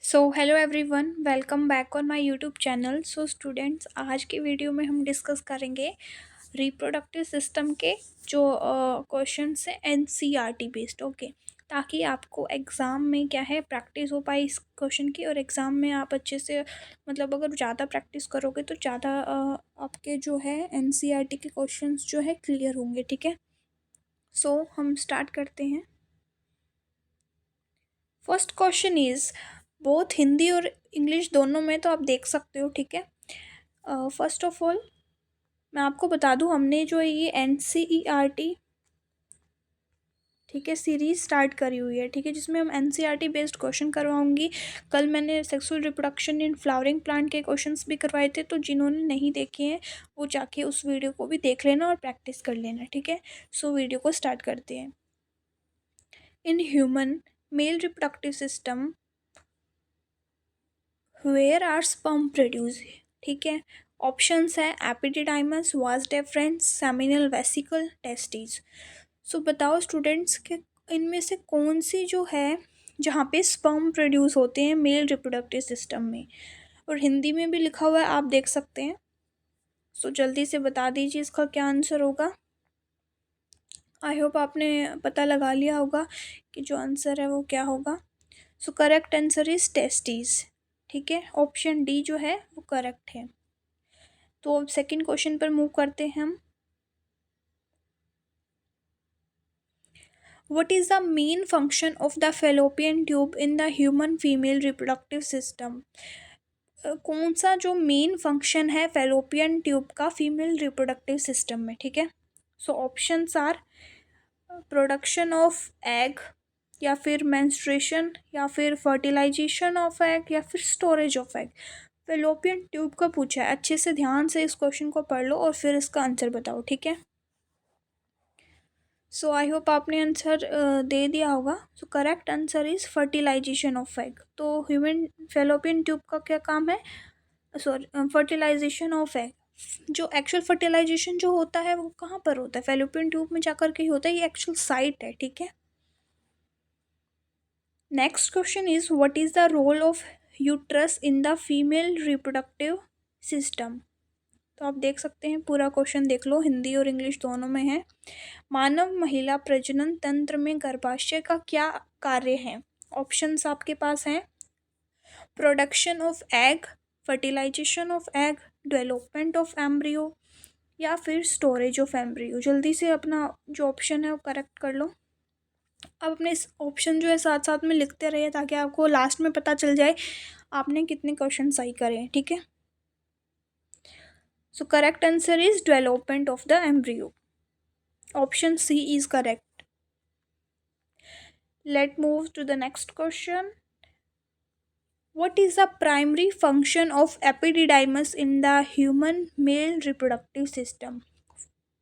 So hello everyone, welcome back on my YouTube channel. So students, आज की video में हम डिस्कस करेंगे रिप्रोडक्टिव सिस्टम के जो क्वेश्चंस हैं एनसीईआरटी बेस्ड। ओके, ताकि आपको एग्ज़ाम में क्या है प्रैक्टिस हो पाए इस क्वेश्चन की, और एग्ज़ाम में आप अच्छे से मतलब अगर ज़्यादा प्रैक्टिस करोगे तो ज़्यादा आपके जो है एनसीईआरटी के क्वेश्चंस जो है क्लियर होंगे। ठीक है, सो हम स्टार्ट करते हैं। First question is both Hindi और इंग्लिश दोनों में, तो आप देख सकते हो। ठीक है, फर्स्ट ऑफ ऑल मैं आपको बता दूं, हमने जो ये एनसीईआरटी ठीक है सीरीज स्टार्ट करी हुई है। ठीक है, जिसमें हम एनसीईआरटी बेस्ड क्वेश्चन करवाऊंगी। कल मैंने sexual reproduction in flowering plant के क्वेश्चंस भी करवाए थे, तो जिन्होंने नहीं देखे हैं वो जाके उस वीडियो को भी देख लेना और प्रैक्टिस कर लेना। ठीक है, सो वीडियो को स्टार्ट करते हैं। In human male reproductive system where are sperm produce. ठीक है, ऑप्शंस है epididymis, vas deferens, seminal vesicle, testis. So बताओ स्टूडेंट्स के इनमें से कौन सी जो है जहाँ पे स्पर्म प्रोड्यूस होते हैं मेल रिप्रोडक्टिव सिस्टम में। और हिंदी में भी लिखा हुआ है, आप देख सकते हैं। सो जल्दी से बता दीजिए इसका क्या आंसर होगा। आई होप आपने पता लगा लिया होगा कि जो आंसर है वो क्या होगा। So correct answer is testis. ठीक है, ऑप्शन डी जो है वो करेक्ट है। तो अब सेकंड क्वेश्चन पर मूव करते हैं हम। What is the main function of the fallopian tube in the human female reproductive system. कौन सा जो मेन फंक्शन है फेलोपियन ट्यूब का फीमेल रिप्रोडक्टिव सिस्टम में। ठीक है, so options are production of egg, या फिर मेंस्ट्रुएशन, या फिर फर्टिलाइजेशन ऑफ एग, या फिर storage of egg. Fallopian tube का पूछा है, अच्छे से ध्यान से इस क्वेश्चन को पढ़ लो और फिर इसका आंसर बताओ। ठीक है, सो आई होप आपने आंसर दे दिया होगा। So correct answer is fertilisation of egg. तो ह्यूमन फेलोपियन ट्यूब का क्या काम है, सॉरी फर्टिलाइजेशन ऑफ एग। जो एक्चुअल फर्टिलाइजेशन जो होता है वो कहाँ पर होता है, फेलोपियन ट्यूब में जाकर के ही होता है, ये एक्चुअल साइट है। ठीक है, next question is what is the role of uterus in the female reproductive system. तो आप देख सकते हैं, पूरा क्वेश्चन देख लो, हिंदी और इंग्लिश दोनों में है। मानव महिला प्रजनन तंत्र में गर्भाशय का क्या कार्य है। ऑप्शंस आपके पास हैं production of egg, fertilisation of egg, development of embryo, या फिर स्टोरेज ऑफ एम्ब्रियो। जल्दी से अपना जो ऑप्शन है वो करेक्ट कर लो। अब अपने इस ऑप्शन जो है साथ साथ में लिखते रहिए, ताकि आपको लास्ट में पता चल जाए आपने कितने क्वेश्चन सही करे हैं। ठीक है, so correct answer is development of the embryo. Option C is correct. Let move to the next question. What is the primary function of epididymis in the human male reproductive system?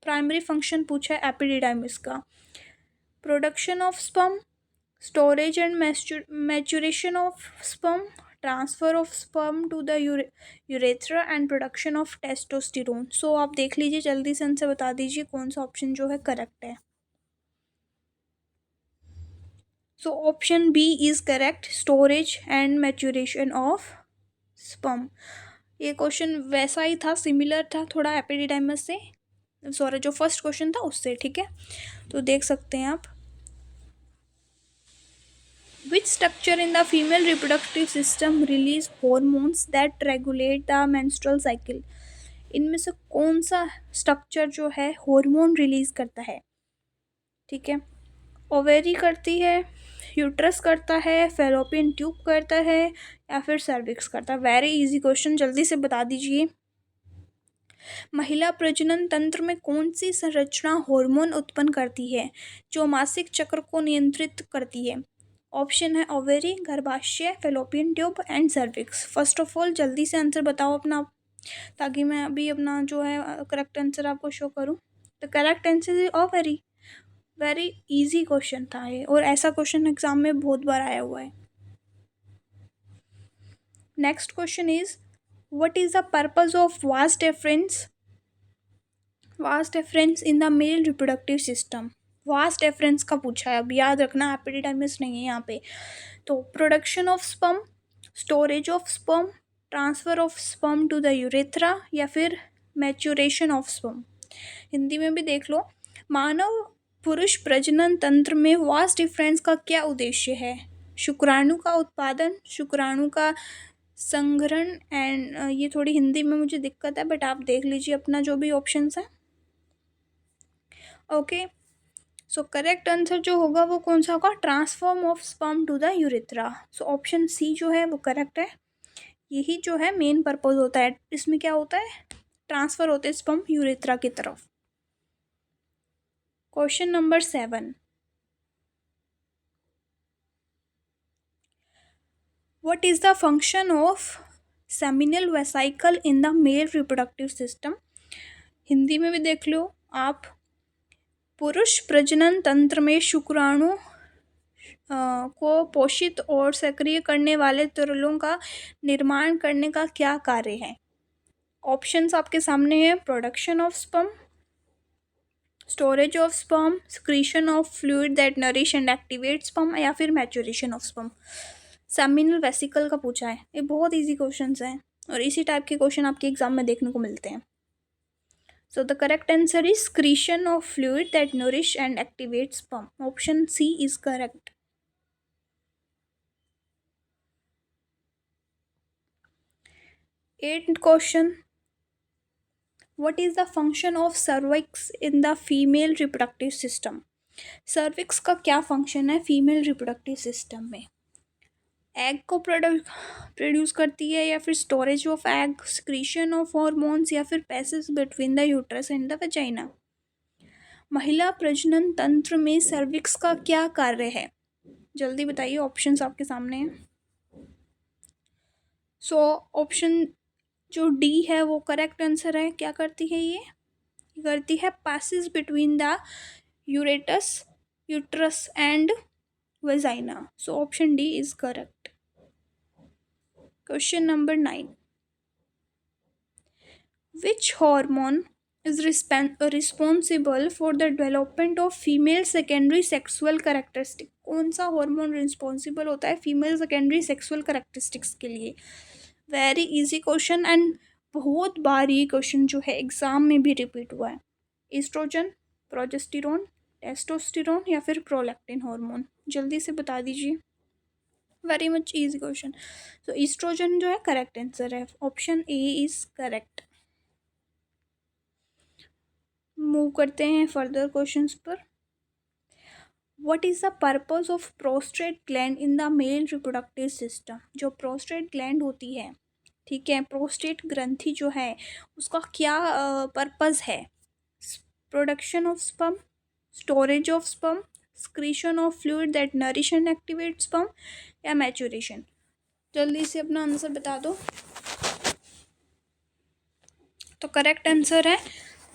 Primary function पूछा है epididymis का। Production of sperm, storage and maturation of sperm, transfer of sperm to the urethra, and production of testosterone. So आप देख लीजिए, जल्दी से answer बता दीजिए कौन सा ऑप्शन जो है करेक्ट है। So option B is correct, storage and maturation of sperm. ये क्वेश्चन वैसा ही था, सिमिलर था थोड़ा एपिडिडाइमस से, सॉरी जो फर्स्ट क्वेश्चन था उससे। ठीक है, तो देख सकते हैं आप। Which structure in the female reproductive system release hormones that regulate the menstrual cycle. इनमें से कौन सा स्ट्रक्चर जो है हार्मोन रिलीज करता है। ठीक है, ओवेरी करती है, यूट्रस करता है, फेलोपियन ट्यूब करता है, या फिर सर्विक्स करता है। वेरी इजी क्वेश्चन, जल्दी से बता दीजिए। महिला प्रजनन तंत्र में कौन सी संरचना हार्मोन उत्पन्न करती है जो मासिक चक्र को नियंत्रित करती है। ऑप्शन है ओवेरी, गर्भाशय, fallopian tube, and cervix. First of all जल्दी से आंसर बताओ अपना, ताकि मैं अभी अपना जो है करेक्ट आंसर आपको शो करूँ। The correct answer is ovary. Very easy question था ये, और ऐसा क्वेश्चन एग्जाम में बहुत बार आया हुआ है। Next question is what is the purpose of vas deferens, vas difference in the mail reproductive system. Vas deferens का पूछा है, अब याद रखना एपिडिडाइमिस नहीं है यहाँ पे। तो production of sperm, storage of sperm, transfer of sperm to the urethra, या फिर मैच्योरेशन ऑफ स्पर्म। हिंदी में भी देख लो। मानव पुरुष प्रजनन तंत्र में वास डिफरेंस का क्या उद्देश्य है? शुक्राणु का उत्पादन, शुक्राणु का संग्रहण एंड ये थोड़ी हिंदी में मुझे दिक्कत है, बट आप देख लीजिए अपना जो भी ऑप्शंस है। ओके, सो करेक्ट आंसर जो होगा वो कौन सा होगा? Transform of sperm to the urethra. So option C जो है वो करेक्ट है। यही जो है मेन पर्पज होता है, इसमें क्या होता है? ट्रांसफर होते हैं स्पर्म यूरेथ्रा की तरफ। Question number 7, what is the function of seminal vesicle in the mail reproductive system? Hindi में भी देख लो आप। पुरुष प्रजनन तंत्र में शुक्राणु को पोषित और सक्रिय करने वाले तरलों का निर्माण करने का क्या कार्य है? ऑप्शंस आपके सामने हैं। Production of sperm, storage of sperm, secretion of fluid that nourish and activate sperm, या फिर maturation of sperm. Seminal vesicle का पूछा है। ये बहुत इजी क्वेश्चंस हैं और इसी टाइप के क्वेश्चन आपके एग्जाम में देखने को मिलते हैं। So the correct answer is secretion of fluid that nourish and activate sperm. Option C is correct. Eighth question. What is the function of cervix in the female reproductive system? Cervix का क्या function है female reproductive system में? Egg को produce करती है, या फिर storage of egg, secretion of hormones, या फिर passage between the uterus and the vagina? महिला प्रजनन तंत्र में सर्विक्स का क्या कार्य है? जल्दी बताइए, ऑप्शंस आपके सामने हैं। सो ऑप्शन जो डी है वो करेक्ट आंसर है। क्या करती है ये करती है passage between the uterus and vagina. So option D is correct. Question number 9, which hormone is responsible for the development of female secondary sexual characteristic? कौन सा हार्मोन रिस्पॉन्सिबल होता है फीमेल सेकेंडरी सेक्सुअल कैरेक्टरिस्टिक्स के लिए? Very easy question and बहुत बार ये question जो है एग्जाम में भी रिपीट हुआ है। एस्ट्रोजन, प्रोजेस्टेरोन, टेस्टोस्टेरोन, या फिर प्रोलैक्टिन हार्मोन? जल्दी से बता दीजिए। Very much easy question. तो एस्ट्रोजन जो है करेक्ट आंसर है। Option A is correct. Move करते हैं फर्दर क्वेश्चंस पर। What is the purpose of prostate gland in the mail reproductive system? जो प्रोस्टेट ग्लैंड होती है, ठीक है, प्रोस्टेट ग्रंथि जो है उसका क्या पर्पस है? Production of sperm, storage of sperm, secretion of fluid that nourish and activate sperm, या मैच्योरेशन? जल्दी से अपना आंसर बता दो। तो करेक्ट आंसर है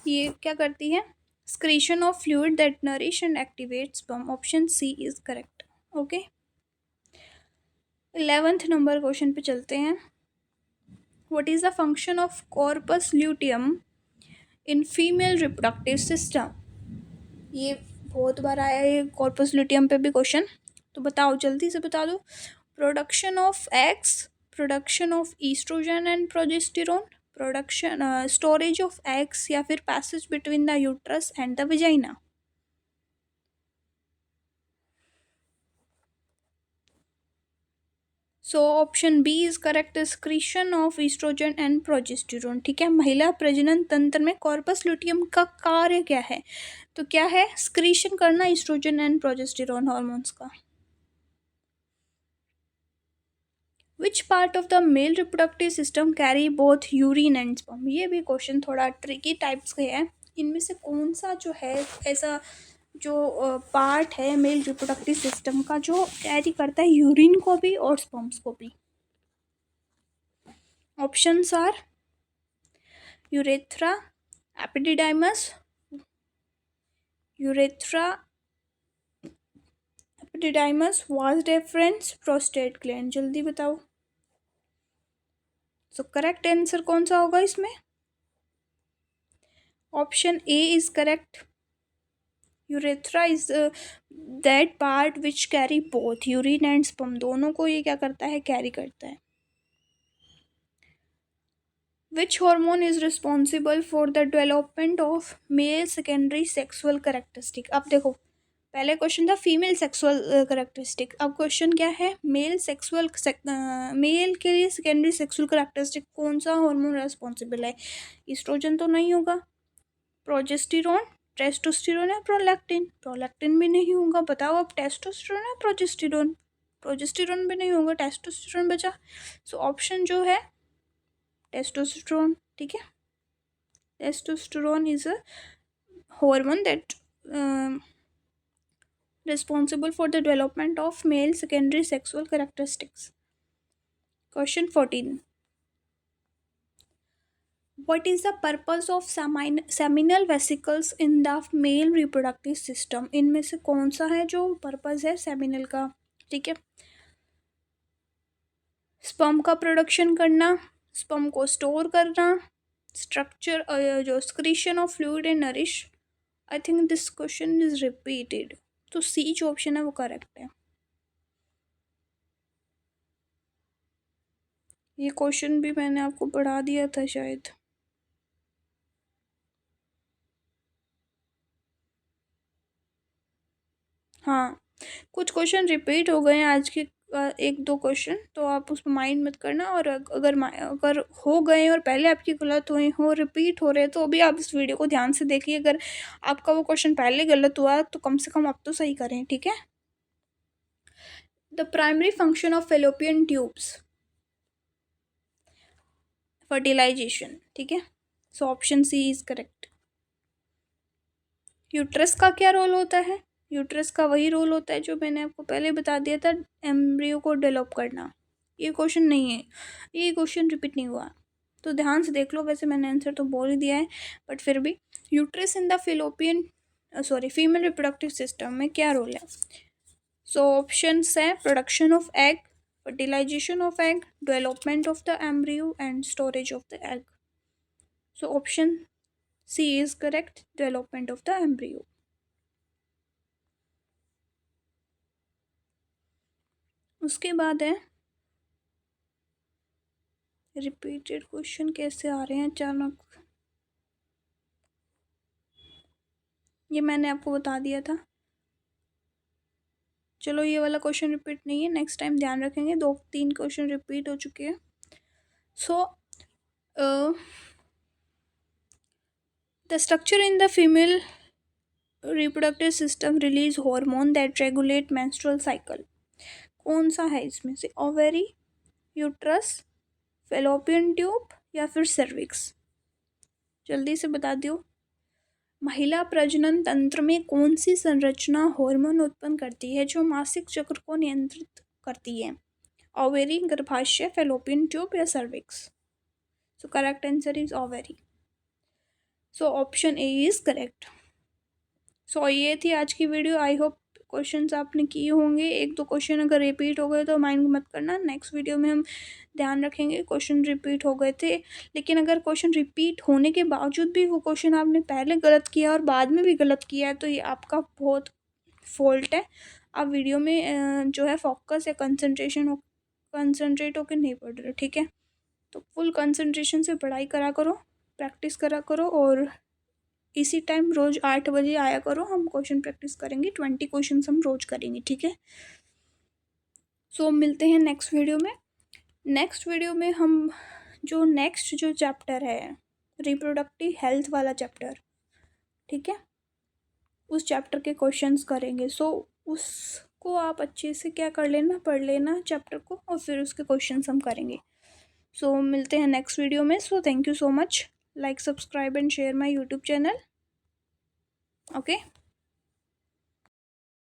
ये क्या करती है? Secretion of fluid that nourish and activate sperm. Option C is correct. Okay, 11th number question पे चलते हैं। What is the function of corpus luteum in female reproductive system? ये बहुत बार आया है कॉर्पस ल्यूटियम पे भी क्वेश्चन, तो बताओ, जल्दी से बता दो। Production of eggs, production of oestrogen and progesterone, production storage of eggs, या फिर passage between the uterus and the vagina? So option B is correct, secretion of oestrogen and progesterone. ठीक है, महिला प्रजनन तंत्र में कॉर्पस ल्यूटियम का कार्य क्या है? तो क्या है? सिक्रीशन करना ईस्ट्रोजन एंड प्रोजेस्टेरोन हार्मोन्स का। Which part of the mail reproductive system carry both urine and sperm? ये भी क्वेश्चन थोड़ा ट्रिकी टाइप्स के है। इनमें से कौन सा जो है ऐसा जो पार्ट है मेल रिप्रोडक्टिव सिस्टम का जो कैरी करता है यूरिन को भी और स्पर्म्स को भी? Options are urethra, epididymis, vas deferens, prostate gland? जल्दी बताओ। सो करेक्ट आंसर कौन सा होगा इसमें? Option A is correct. Urethra is that part which carry both urine and sperm. दोनों को ये क्या करता है? कैरी करता है। Which hormone is responsible for the development of male secondary sexual characteristic. अब देखो, पहले क्वेश्चन था फीमेल सेक्सुअल करेक्टरिस्टिक, अब क्वेश्चन क्या है, मेल के लिए सेकेंडरी सेक्सुअल करेक्टरिस्टिक कौन सा हार्मोन रेस्पॉन्सिबल है। ईस्ट्रोजन तो नहीं होगा, प्रोजेस्टेरॉन, टेस्टोस्टेरोन या प्रोलैक्टिन, प्रोलैक्टिन भी नहीं होगा। बताओ अब टेस्टोस्टेरोन या प्रोजेस्टेरॉन, प्रोजेस्टेरॉन भी नहीं होगा, टेस्टोस्टेरोन बचा। सो ऑप्शन जो है टेस्टोस्टेरोन, ठीक है। Testosterone is a hormone that responsible for the development of male secondary sexual characteristics. Question 14. What is the purpose of seminal vesicles in the male reproductive system? इनमें से कौन सा है जो पर्पस है सेमिनल का, ठीक है। स्पर्म का प्रोडक्शन करना, स्पर्म को स्टोर करना, स्ट्रक्चर जो secretion of fluid and nourish. I think this question is repeated, तो सी जो ऑप्शन है वो करेक्ट है। ये क्वेश्चन भी मैंने आपको पढ़ा दिया था शायद। हाँ, कुछ क्वेश्चन रिपीट हो गए हैं आज के, एक दो क्वेश्चन, तो आप उसमें माइंड मत करना। और अगर हो गए और पहले आपकी गलत हुए हो, रिपीट हो रहे, तो अभी आप इस वीडियो को ध्यान से देखिए। अगर आपका वो क्वेश्चन पहले गलत हुआ तो कम से कम आप तो सही करें, ठीक है। The primary function of fallopian tubes, fertilisation, ठीक है। So option C is correct. Uterus का क्या रोल होता है, यूट्रस का वही रोल होता है जो मैंने आपको पहले बता दिया था, एम्ब्रियो को डेवलप करना। ये क्वेश्चन नहीं है, ये क्वेश्चन रिपीट नहीं हुआ, तो ध्यान से देख लो। वैसे मैंने आंसर तो बोल ही दिया है, बट फिर भी uterus in the female reproductive system में क्या रोल है। सो ऑप्शंस है production of egg, fertilisation of egg, development of the embryo and storage of the egg. So option C is correct, development of the embryo. उसके बाद है repeated question कैसे आ रहे हैं अचानक, ये मैंने आपको बता दिया था। चलो ये वाला क्वेश्चन रिपीट नहीं है, नेक्स्ट टाइम ध्यान रखेंगे। 2-3 क्वेश्चन रिपीट हो चुके हैं। So the structure in the female reproductive system release hormone that regulate menstrual cycle. कौन सा है इसमें से, ओवेरी, यूट्रस, फेलोपियन ट्यूब या फिर सर्विक्स। जल्दी से बता दो। महिला प्रजनन तंत्र में कौन सी संरचना हार्मोन उत्पन्न करती है जो मासिक चक्र को नियंत्रित करती है। ओवेरी, गर्भाशय, फेलोपियन ट्यूब या cervix. So correct answer is ovary. So option A is correct. So ये थी आज की वीडियो। आई होप क्वेश्चंस आपने किए होंगे। एक दो क्वेश्चन अगर रिपीट हो गए तो माइंड मत करना, नेक्स्ट वीडियो में हम ध्यान रखेंगे। क्वेश्चन रिपीट हो गए थे, लेकिन अगर क्वेश्चन रिपीट होने के बावजूद भी वो क्वेश्चन आपने पहले गलत किया और बाद में भी गलत किया है, तो ये आपका बहुत फॉल्ट है। आप वीडियो में जो है फोकस या कंसंट्रेट होकर नहीं पढ़ रहे, ठीक है। तो फुल कंसंट्रेशन से पढ़ाई करा करो, प्रैक्टिस करा करो, और इसी टाइम रोज़ 8 बजे आया करो। हम क्वेश्चन प्रैक्टिस करेंगे, 20 क्वेश्चन हम रोज़ करेंगे, ठीक है। सो मिलते हैं नेक्स्ट वीडियो में। नेक्स्ट वीडियो में हम नेक्स्ट जो चैप्टर है, रिप्रोडक्टिव हेल्थ वाला चैप्टर, ठीक है, उस चैप्टर के क्वेश्चंस करेंगे। सो उसको आप अच्छे से क्या कर लेना, पढ़ लेना चैप्टर को, और फिर उसके क्वेश्चंस हम करेंगे। सो मिलते हैं नेक्स्ट वीडियो में। So thank you so much. Like, subscribe and share my YouTube channel. Okay.